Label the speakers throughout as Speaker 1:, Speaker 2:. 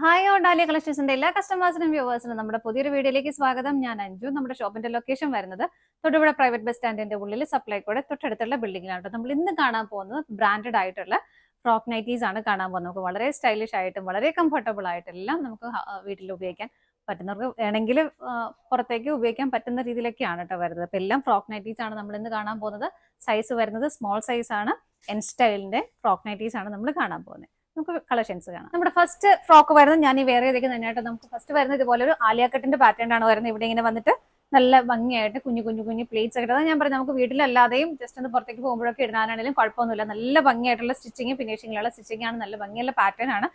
Speaker 1: Hi dahlia കളക്ഷൻസിന്റെ എല്ലാ കസ്റ്റമേഴ്സിനും വ്യൂവേഴ്സിനും നമ്മുടെ പുതിയൊരു വീഡിയോയിലേക്ക് സ്വാഗതം. ഞാൻ അഞ്ജു. നമ്മുടെ ഷോപ്പിന്റെ ലൊക്കേഷൻ വരുന്നത് തൊടുപുഴ പ്രൈവറ്റ് ബസ് സ്റ്റാൻഡിന്റെ ഉള്ളിൽ സപ്ലൈക്കോടെ തൊട്ടടുത്തുള്ള ബിൽഡിംഗിലാണ്. നമ്മൾ ഇന്ന് കാണാൻ പോകുന്നത് ബ്രാൻഡഡ് ആയിട്ടുള്ള ഫ്രോക്ക് നൈറ്റീസ് ആണ് കാണാൻ പോകുന്നത്. നമുക്ക് വളരെ സ്റ്റൈലിഷ് ആയിട്ടും വളരെ കംഫർട്ടബിൾ ആയിട്ടെല്ലാം നമുക്ക് വീട്ടിൽ ഉപയോഗിക്കാൻ പറ്റുന്നവർക്ക് വേണമെങ്കിൽ പുറത്തേക്ക് ഉപയോഗിക്കാൻ പറ്റുന്ന രീതിയിലൊക്കെയാണ് കേട്ടോ വരുന്നത്. അപ്പൊ എല്ലാം ഫ്രോക്ക് നൈറ്റീസ് ആണ് നമ്മൾ ഇന്ന് കാണാൻ പോകുന്നത്. സൈസ് വരുന്നത് സ്മോൾ സൈസ് ആണ്. എൻ സ്റ്റൈലിന്റെ ഫ്രോക്ക് നൈറ്റീസ് ആണ് നമ്മൾ കാണാൻ പോകുന്നത്. നമുക്ക് കളക്ഷൻസ് കാണാം. നമ്മുടെ ഫസ്റ്റ് ഫ്രോക്ക് വരുന്നത് ഞാൻ ഈ വേറെ ഏതൊക്കെ തന്നെയായിട്ട് നമുക്ക് ഫസ്റ്റ് വരുന്നത് ഇതുപോലെ ഒരു ആലിയാക്കട്ടിന്റെ പാറ്റേൺ ആണ് വരുന്നത്. ഇവിടെ ഇങ്ങനെ വന്നിട്ട് നല്ല ഭംഗിയായിട്ട് കുഞ്ഞു പ്ലേറ്റ്സ് ഒക്കെ ഞാൻ പറഞ്ഞു നമുക്ക് വീട്ടിലല്ലാതെയും ജസ്റ്റ് ഒന്ന് പുറത്തേക്ക് പോകുമ്പോഴൊക്കെ ഇടാനാണെങ്കിലും കുഴപ്പമൊന്നുമില്ല. നല്ല ഭംഗിയായിട്ടുള്ള സ്റ്റിച്ചിങ് ഫിനിഷിങ്ങിലുള്ള സ്റ്റിച്ചിങ് ആണ്. നല്ല ഭംഗിയുള്ള പാറ്റേൺ ആണ്.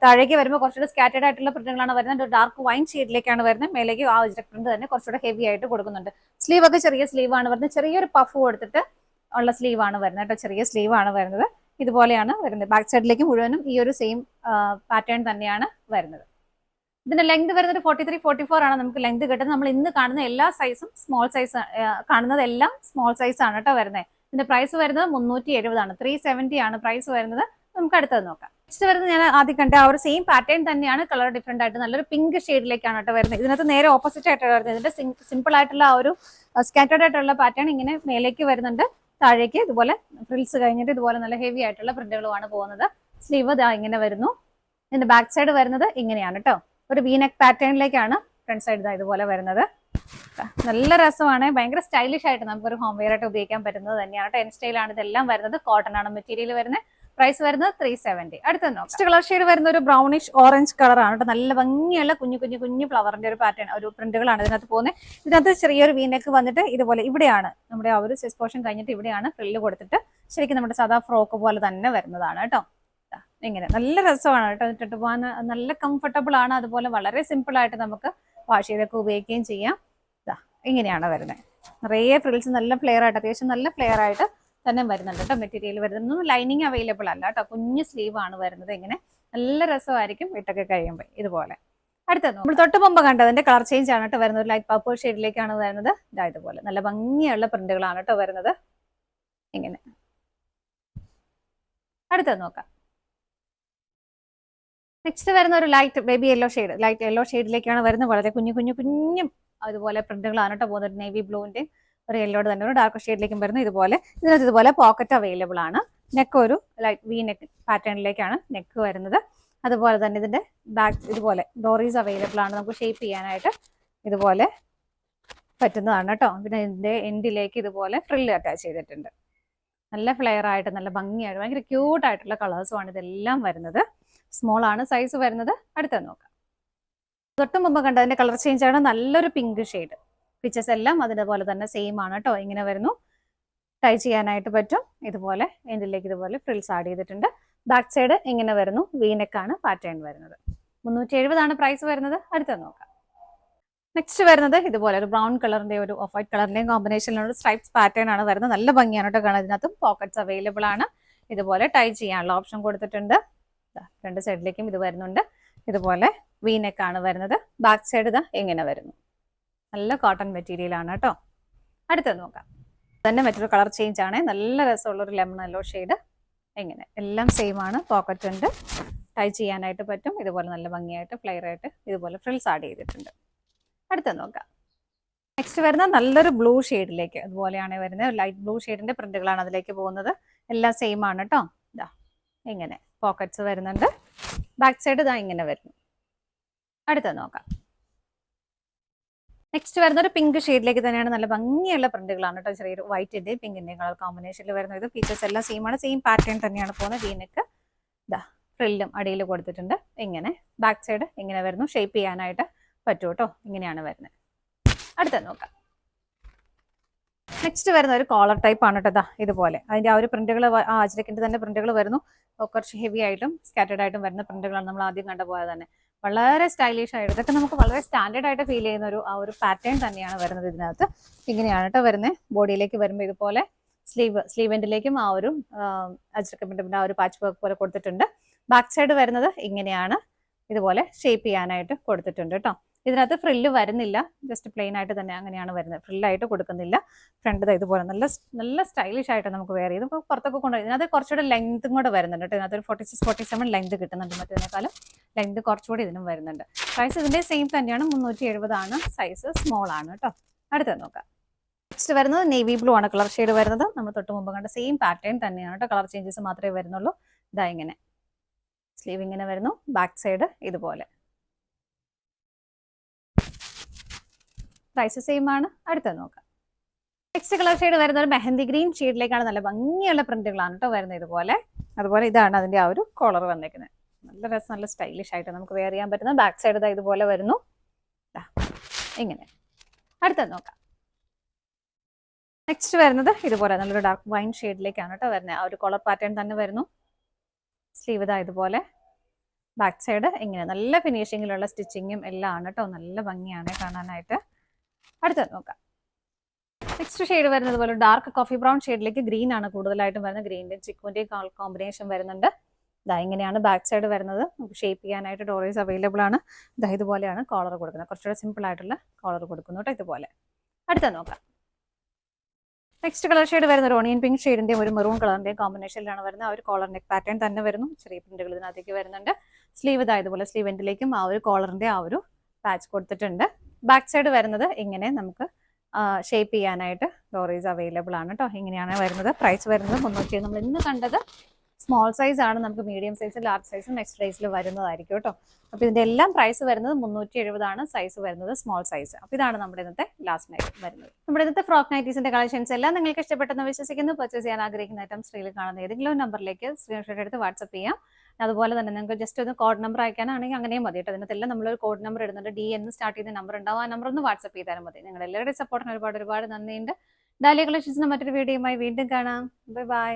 Speaker 1: താഴേക്ക് വരുമ്പോൾ കുറച്ചുകൂടെ സ്കാറ്റേഡ് ആയിട്ടുള്ള പ്രിന്റുകളാണ് വരുന്നത്. ഒരു ഡാർക്ക് വൈൻ ഷെയ്ഡിലേക്കാണ് വരുന്നത്. മേലേക്ക് ആ ഒജ്രക് പ്രിന്റ് തന്നെ കുറച്ചുകൂടെ ഹെവി ആയിട്ട് കൊടുക്കുന്നുണ്ട്. സ്ലീവ് ഒക്കെ ചെറിയ സ്ലീവ് ആണ് വരുന്നത്. ചെറിയൊരു പഫ് കൊടുത്തിട്ട് ഉള്ള സ്ലീവ് ആണ് വരുന്നത് കേട്ടോ. ചെറിയ സ്ലീവ് ആണ് വരുന്നത്. ഇതുപോലെയാണ് വരുന്നത്. ബാക്ക് സൈഡിലേക്ക് മുഴുവനും ഈ ഒരു സെയിം പാറ്റേൺ തന്നെയാണ് വരുന്നത്. ഇതിന്റെ ലെങ്ത് വരുന്നത് 43-44 ആണ് നമുക്ക് ലെങ്ത് കിട്ടുന്നത്. നമ്മൾ ഇന്ന് കാണുന്ന എല്ലാ സൈസും സ്മോൾ സൈസ് കാണുന്നത് എല്ലാം സ്മോൾ സൈസ് ആണ് കേട്ടോ വരുന്നത്. ഇതിന്റെ പ്രൈസ് വരുന്നത് 370 ആണ്. 370 ആണ് പ്രൈസ് വരുന്നത്. നമുക്ക് അടുത്തത് നോക്കാം. നെക്സ്റ്റ് വരുന്നത് ഞാൻ ആദ്യം കണ്ട ആ ഒരു സെയിം പാറ്റേൺ തന്നെയാണ്. കളർ ഡിഫറെന്റ് ആയിട്ട് നല്ലൊരു പിങ്ക് ഷെയ്ഡിലേക്കാണ് കേട്ടോ വരുന്നത്. ഇതിനകത്ത് നേരെ ഓപ്പോസിറ്റ് ആയിട്ടാണ് വരുന്നത്. ഇതിന്റെ സിമ്പിൾ ആയിട്ടുള്ള ആ ഒരു സ്കാറ്റേഡ് ആയിട്ടുള്ള പാറ്റേൺ ഇങ്ങനെ മേലേക്ക് വരുന്നുണ്ട്. താഴേക്ക് ഇതുപോലെ ഫ്രിൽസ് കഴിഞ്ഞിട്ട് ഇതുപോലെ നല്ല ഹെവി ആയിട്ടുള്ള പ്രിന്റുകളുമാണ് പോകുന്നത്. സ്ലീവ് ഇങ്ങനെ വരുന്നു. ഇതിന്റെ ബാക്ക് സൈഡ് വരുന്നത് ഇങ്ങനെയാണ് കേട്ടോ. ഒരു വീനെക്ക് പാറ്റേണിലേക്കാണ് ഫ്രണ്ട് സൈഡ് ഇതുപോലെ വരുന്നത്. നല്ല രസമാണ്. ഭയങ്കര സ്റ്റൈലിഷ് ആയിട്ട് നമുക്കൊരു ഹോം വെയർ ആയിട്ട് ഉപയോഗിക്കാൻ പറ്റുന്നത് തന്നെയാണ്. ടെൻ സ്റ്റൈലാണ് ഇതെല്ലാം വരുന്നത്. കോട്ടൺ ആണ് മെറ്റീരിയൽ വരുന്നത്. പ്രൈസ് വരുന്നത് 370. അടുത്ത നെക്സ്റ്റ് കളർ ഷെയ്ഡ് വരുന്ന ഒരു ബ്രൗണിഷ് ഓറഞ്ച് കളറാണ് കേട്ടോ. നല്ല ഭംഗിയുള്ള കുഞ്ഞു ഫ്ലവറിന്റെ ഒരു പാറ്റേൺ ഒരു പ്രിന്റുകളാണ് ഇതിനകത്ത് പോകുന്നത്. ഇതിനകത്ത് ചെറിയൊരു വീനെക്ക് വന്നിട്ട് ഇതുപോലെ ഇവിടെയാണ് നമ്മുടെ ആ ഒരു ചെസ്റ്റ് പോർഷൻ കഴിഞ്ഞിട്ട് ഇവിടെയാണ് ഫ്രില്ല് കൊടുത്തിട്ട് ശരിക്കും നമ്മുടെ സാധാ ഫ്രോക്ക് പോലെ തന്നെ വരുന്നതാണ് കേട്ടോ. ഇങ്ങനെ നല്ല രസമാണ് കേട്ടോ. ഇട്ടിട്ട് പോകാൻ നല്ല കംഫർട്ടബിൾ ആണ്. അതുപോലെ വളരെ സിമ്പിൾ ആയിട്ട് നമുക്ക് വാഷ് ചെയ്തൊക്കെ ഉപയോഗിക്കുകയും ചെയ്യാം. ഇങ്ങനെയാണ് വരുന്നത്. നിറയെ ഫ്രിൽസ് നല്ല ഫ്ലെയർ ആയിട്ട് അത്യാവശ്യം നല്ല ഫ്ലെയർ ആയിട്ട് തന്നെ വരുന്നുണ്ട് കേട്ടോ. മെറ്റീരിയൽ വരുന്നത് ലൈനിങ് അവൈലബിൾ അല്ല കേട്ടോ. കുഞ്ഞു സ്ലീവ് ആണ് വരുന്നത്. ഇങ്ങനെ നല്ല രസമായിരിക്കും ഇട്ടൊക്കെ കഴിയുമ്പോൾ ഇതുപോലെ. അടുത്തത് നമ്മൾ തൊട്ട് മുമ്പ് കണ്ടതിന്റെ കളർ ചേഞ്ച് ആണ് കേട്ടോ വരുന്നത്. ഒരു ലൈറ്റ് പർപ്പിൾ ഷെയ്ഡിലേക്കാണ് വരുന്നത്. ഇതുപോലെ നല്ല ഭംഗിയുള്ള പ്രിന്റുകളാണ് കേട്ടോ വരുന്നത്. ഇങ്ങനെ അടുത്തത് നോക്കാം. നെക്സ്റ്റ് വരുന്ന ഒരു light baby yellow shade. Light yellow ഷെയ്ഡിലേക്കാണ് വരുന്നത്. വളരെ കുഞ്ഞു അതുപോലെ പ്രിന്റുകളാണ് കേട്ടോ പോകുന്നത്. നേവി ബ്ലൂവിന്റെ ഒരു യെല്ലോയുടെ തന്നെ ഒരു ഡാർക്ക് ഷെയ്ഡിലേക്കും വരുന്നു. ഇതിനകത്ത് ഇതുപോലെ പോക്കറ്റ് അവൈലബിൾ ആണ്. നെക്ക് ഒരു ലൈറ്റ് വി നെക്ക് പാറ്റേണിലേക്കാണ് നെക്ക് വരുന്നത്. അതുപോലെ തന്നെ ഇതിന്റെ ബാക്ക് ഇതുപോലെ ഡോറീസ് അവൈലബിൾ ആണ്. നമുക്ക് ഷേപ്പ് ചെയ്യാനായിട്ട് ഇതുപോലെ പറ്റുന്നതാണ് കേട്ടോ. പിന്നെ ഇതിന്റെ എൻഡിലേക്ക് ഇതുപോലെ ഫ്രില്ല് അറ്റാച്ച് ചെയ്തിട്ടുണ്ട്. നല്ല ഫ്ലെയർ ആയിട്ട് നല്ല ഭംഗിയായിട്ട് ഭയങ്കര ക്യൂട്ടായിട്ടുള്ള കളേഴ്സുമാണ് ഇതെല്ലാം വരുന്നത്. സ്മോൾ ആണ് സൈസ് വരുന്നത്. അടുത്തത് നോക്കാം. തൊട്ട് മുമ്പ് കണ്ടതിന്റെ കളർ ചേഞ്ച് ആണ്. നല്ലൊരു പിങ്ക് ഷെയ്ഡ്. പിക്ചേഴ്സ് എല്ലാം അതിനപോലെ തന്നെ സെയിം ആണ് കേട്ടോ. ഇങ്ങനെ വരുന്നു. ടൈ ചെയ്യാനായിട്ട് പറ്റും. ഇതുപോലെ എൻഡിലേക്ക് ഇതുപോലെ ഫ്രിൽസ് ആഡ് ചെയ്തിട്ടുണ്ട്. ബാക്ക് സൈഡ് ഇങ്ങനെ വരുന്നു. വീനെക്കാണ് പാറ്റേൺ വരുന്നത്. 370 ആണ് പ്രൈസ് വരുന്നത്. അടുത്തത് നോക്കാം. നെക്സ്റ്റ് വരുന്നത് ഇതുപോലെ ഒരു ബ്രൗൺ കളറിന്റെ ഒരു ഓഫ് വൈറ്റ് കളറിന്റെയും കോമ്പിനേഷനിലുള്ള സ്ട്രൈപ്സ് പാറ്റേൺ ആണ് വരുന്നത്. നല്ല ഭംഗിയാണ് കേട്ടോ കാണാൻ. ഇതിനകത്തും പോക്കറ്റ്സ് അവൈലബിൾ ആണ്. ഇതുപോലെ ടൈ ചെയ്യാനുള്ള ഓപ്ഷൻ കൊടുത്തിട്ടുണ്ട്. രണ്ട് സൈഡിലേക്കും ഇത് വരുന്നുണ്ട്. ഇതുപോലെ വീനെക്കാണ് വരുന്നത്. ബാക്ക് സൈഡ് ഇങ്ങനെ വരുന്നു. നല്ല കോട്ടൺ മെറ്റീരിയൽ ആണ് കേട്ടോ. അടുത്തത് നോക്കാം. തന്നെ മറ്റൊരു കളർ ചേഞ്ച് ആണ്. നല്ല രസമുള്ള ഒരു ലെമൺ യെല്ലോ ഷെയ്ഡ്. എങ്ങനെ എല്ലാം സെയിം ആണ്. പോക്കറ്റ് ഉണ്ട്. ടൈ ചെയ്യാനായിട്ട് പറ്റും. ഇതുപോലെ നല്ല ഭംഗിയായിട്ട് ഫ്ലെയർ ആയിട്ട് ഇതുപോലെ ഫ്രിൽസ് ആഡ് ചെയ്തിട്ടുണ്ട്. അടുത്തത് നോക്കാം. നെക്സ്റ്റ് വരുന്ന നല്ലൊരു ബ്ലൂ ഷെയ്ഡിലേക്ക് അതുപോലെയാണ് വരുന്നത്. ലൈറ്റ് ബ്ലൂ ഷെയ്ഡിന്റെ പ്രിന്റുകളാണ് അതിലേക്ക് പോകുന്നത്. എല്ലാം സെയിം ആണ് കേട്ടോ. ഇങ്ങനെ പോക്കറ്റ്സ് വരുന്നുണ്ട്. ബാക്ക് സൈഡ് ഇങ്ങനെ വരുന്നു. അടുത്തത് നോക്കാം. നെക്സ്റ്റ് വരുന്ന ഒരു പിങ്ക് ഷെയ്ഡിലേക്ക് തന്നെയാണ്. നല്ല ഭംഗിയുള്ള പ്രിന്റുകളാണ് കേട്ടോ. ചെറിയൊരു വൈറ്റിന്റെയും പിങ്കിന്റെയും കളർ കോമ്പിനേഷനിൽ വരുന്നത്. ഫീച്ചേഴ്സ് എല്ലാം സെയിം ആണ്. സെയിം പാറ്റേൺ തന്നെയാണ് പോകുന്നത്. വീനെക്ക് ഫ്രില്ലും അടിയിൽ കൊടുത്തിട്ടുണ്ട്. ഇങ്ങനെ ബാക്ക് സൈഡ് ഇങ്ങനെ വരുന്നു. ഷേപ്പ് ചെയ്യാനായിട്ട് പറ്റും കേട്ടോ. ഇങ്ങനെയാണ് വരുന്നത്. അടുത്തത് നോക്കാം. നെക്സ്റ്റ് വരുന്ന ഒരു കോളർ ടൈപ്പ് ആണ് കേട്ടോ. ഇതുപോലെ അതിന്റെ ആ ഒരു പ്രിന്റുകൾ അജ്രക്കിന്റെ തന്നെ പ്രിന്റുകൾ വരുന്നു. കുറച്ച് ഹെവി ആയിട്ടും സ്കാറ്റേഡ് ആയിട്ടും വരുന്ന പ്രിന്റുകളാണ് നമ്മൾ ആദ്യം കണ്ടുപോയത് തന്നെ. വളരെ സ്റ്റൈലിഷ് ആയിട്ട് ഇതൊക്കെ നമുക്ക് വളരെ സ്റ്റാൻഡേർഡ് ആയിട്ട് ഫീൽ ചെയ്യുന്ന ആ ഒരു പാറ്റേൺ തന്നെയാണ് വരുന്നത്. ഇതിനകത്ത് ഇങ്ങനെയാണ് കേട്ടോ വരുന്നത്. ബോഡിയിലേക്ക് വരുമ്പോൾ ഇതുപോലെ സ്ലീവ് എൻഡിലേക്കും ആ ഒരു അജ്രക്കിന്റെ ആ ഒരു പാച്ച് വർക്ക് പോലെ കൊടുത്തിട്ടുണ്ട്. ബാക്ക് സൈഡ് വരുന്നത് ഇങ്ങനെയാണ്. ഇതുപോലെ ഷേപ്പ് ചെയ്യാനായിട്ട് കൊടുത്തിട്ടുണ്ട് കേട്ടോ. ഇതിനകത്ത് ഫ്രില്ല് വരുന്നില്ല, ജസ്റ്റ് പ്ലെയിൻ ആയിട്ട് തന്നെ അങ്ങനെയാണ് വരുന്നത്, ഫ്രില്ലായിട്ട് കൊടുക്കുന്നില്ല. ഫ്രണ്ട് ഇതുപോലെ നല്ല നല്ല സ്റ്റൈലിഷ് ആയിട്ട് നമുക്ക് വെയർ ചെയ്ത് ഇപ്പോൾ പുറത്തൊക്കെ കൊണ്ടുപോയി. ഇതിനകത്ത് കുറച്ചുകൂടെ ലെങ്ത്തും കൂടെ വരുന്നുണ്ട് കേട്ടോ. ഇതിനകത്ത് ഒരു 46-47 ലെങ്ത് കിട്ടുന്നുണ്ട്, മറ്റേതിനേക്കാളും ലെങ്ത് കുറച്ചുകൂടി ഇതിനും വരുന്നുണ്ട്. പ്രൈസ് ഇതിന്റെ സെയിം തന്നെയാണ്, 370 സൈസ് സ്മോൾ ആണ് കേട്ടോ. അടുത്തത് നോക്കാം. നെക്സ്റ്റ് വരുന്നത് നേവി ബ്ലൂ ആണ് കളർ ഷെയ്ഡ് വരുന്നത്. നമ്മൾ തൊട്ട് മുമ്പ് കണ്ട സെയിം പാറ്റേൺ തന്നെയാണ് കേട്ടോ, കളർ ചേഞ്ചസ് മാത്രമേ വരുന്നുള്ളൂ. ഇതാ ഇങ്ങനെ സ്ലീവ് ഇങ്ങനെ വരുന്നു, ബാക്ക് സൈഡ് ഇതുപോലെ. പ്രൈസ് സെയിം ആണ്. അടുത്തത് നോക്കാം. നെക്സ്റ്റ് കളർ ഷെയ്ഡ് വരുന്നത് ഒരു മെഹന്തി ഗ്രീൻ ഷെയ്ഡിലേക്കാണ്. നല്ല ഭംഗിയുള്ള പ്രിന്റുകളാണ് കേട്ടോ വരുന്നത് ഇതുപോലെ. അതുപോലെ ഇതാണ് അതിന്റെ ആ ഒരു കോളർ വന്നേക്കുന്നത്. നല്ല രസം, നല്ല സ്റ്റൈലിഷ് ആയിട്ട് നമുക്ക് വെയർ ചെയ്യാൻ പറ്റുന്ന. ബാക്ക് സൈഡ് ഇതാ ഇതുപോലെ വരുന്നു, ഇങ്ങനെ. അടുത്തത് നോക്കാം. നെക്സ്റ്റ് വരുന്നത് ഇതുപോലെ നല്ലൊരു ഡാർക്ക് വൈൻ ഷെയ്ഡിലേക്കാണ് കേട്ടോ വരുന്നത്. ആ ഒരു കോളർ പാറ്റേൺ തന്നെ വരുന്നു. സ്ലീവ് ഇതാ ഇതുപോലെ, ബാക്ക് സൈഡ് ഇങ്ങനെ. നല്ല ഫിനിഷിങ്ങിലുള്ള സ്റ്റിച്ചിങ്ങും എല്ലാം ആണ് കേട്ടോ, നല്ല ഭംഗിയാണ് കാണാനായിട്ട്. അടുത്തത് നോക്കാം. നെക്സ്റ്റ് ഷെയ്ഡ് വരുന്നത് പോലെ ഡാർക്ക് കോഫി ബ്രൗൺ ഷെയ്ഡിലേക്ക് ഗ്രീൻ ആണ് കൂടുതലായിട്ടും വരുന്നത്. ഗ്രീനിന്റെയും ചിക്കുവിന്റെയും കോമ്പിനേഷൻ വരുന്നുണ്ട്. ഇതാ ഇങ്ങനെയാണ് ബാക്ക് സൈഡ് വരുന്നത്. നമുക്ക് ഷേപ്പ് ചെയ്യാനായിട്ട് ഡോറീസ് അവൈലബിൾ ആണ്. ഇതാ ഇതുപോലെയാണ് കോളർ കൊടുക്കുന്നത്, കുറച്ചുകൂടെ സിമ്പിൾ ആയിട്ടുള്ള കോളർ കൊടുക്കുന്നു കേട്ടോ ഇതുപോലെ. അടുത്ത നോക്കാം. നെക്സ്റ്റ് കളർ ഷെയ്ഡ് വരുന്ന ഒരു ഓണിയൻ പിങ്ക് ഷെയ്ഡിന്റെയും ഒരു മെറൂൺ കളറിന്റെയും കോമ്പിനേഷനിലാണ് വരുന്നത്. ആ ഒരു കോളർ നെക്ക് പാറ്റേൺ തന്നെ വരുന്നു. ചെറിയ പ്രിന്റുകൾ ഇതിനകത്തേക്ക് വരുന്നുണ്ട്. സ്ലീവ് ഇതാ ഇതുപോലെ, സ്ലീവ് എൻഡിലേക്കും ആ ഒരു കോളറിന്റെ ആ ഒരു പാച്ച് കൊടുത്തിട്ടുണ്ട്. ബാക്ക് സൈഡ് വരുന്നത് ഇങ്ങനെ നമുക്ക് ഷേപ്പ് ചെയ്യാനായിട്ട് ഡോറീസ് അവൈലബിൾ ആണ് കേട്ടോ. ഇങ്ങനെയാണ് വരുന്നത്. പ്രൈസ് വരുന്നത് 300. നമ്മൾ ഇന്ന് കണ്ടത് സ്മോൾ സൈസ് ആണ്. നമുക്ക് മീഡിയം സൈസ്, ലാർജ് സൈസും നെക്സ്റ്റ് ഡേയ്സിൽ വരുന്നതായിരിക്കും കേട്ടോ. അപ്പോൾ ഇതിന്റെ എല്ലാം പ്രൈസ് വരുന്നത് 370 സൈസ് വരുന്നത്, സ്മോൾ സൈസ്. അപ്പോൾ ഇതാണ് നമ്മുടെ ഇന്നത്തെ ലാസ്റ്റ് നൈറ്റ് വരുന്നത്. നമ്മുടെ ഇന്നത്തെ ഫ്രോക്ക് നൈറ്റീസിന്റെ കളക്ഷൻസ് എല്ലാം നിങ്ങൾക്ക് ഇഷ്ടപ്പെട്ടെന്ന് വിശ്വസിക്കുന്നു. പർച്ചേസ് ചെയ്യാൻ ആഗ്രഹിക്കുന്ന ഐറ്റം സ്ക്രീനിൽ കാണുന്ന ഏതെങ്കിലും നമ്പറിലേക്ക് സ്ക്രീൻഷോട്ട് എടുത്ത് വാട്സ്ആപ്പ് ചെയ്യാം. അതുപോലെ തന്നെ നിങ്ങൾക്ക് ജസ്റ്റ് ഒന്ന് കോഡ് നമ്പർ അയക്കാനാണെങ്കിൽ അങ്ങനെയും മതി കേട്ടോ. ഇതിനകത്തെല്ലാം നമ്മളൊരു കോഡ് നമ്പർ ഇടുന്നുണ്ട്, ഡി എന്ന് സ്റ്റാർട്ട് ചെയ്യുന്ന നമ്പർ ഉണ്ടാവും. ആ നമ്പർ ഒന്ന് വാട്സ്ആപ്പ് ചെയ്താലും മതി. നിങ്ങളുടെ എല്ലാവരുടെയും സപ്പോർട്ടിന് ഒരുപാട് നന്ദിയുണ്ട്. ഡാലിയ കളക്ഷൻസിന് മറ്റൊരു വീഡിയോയുമായി വീണ്ടും കാണാം. Bye bye.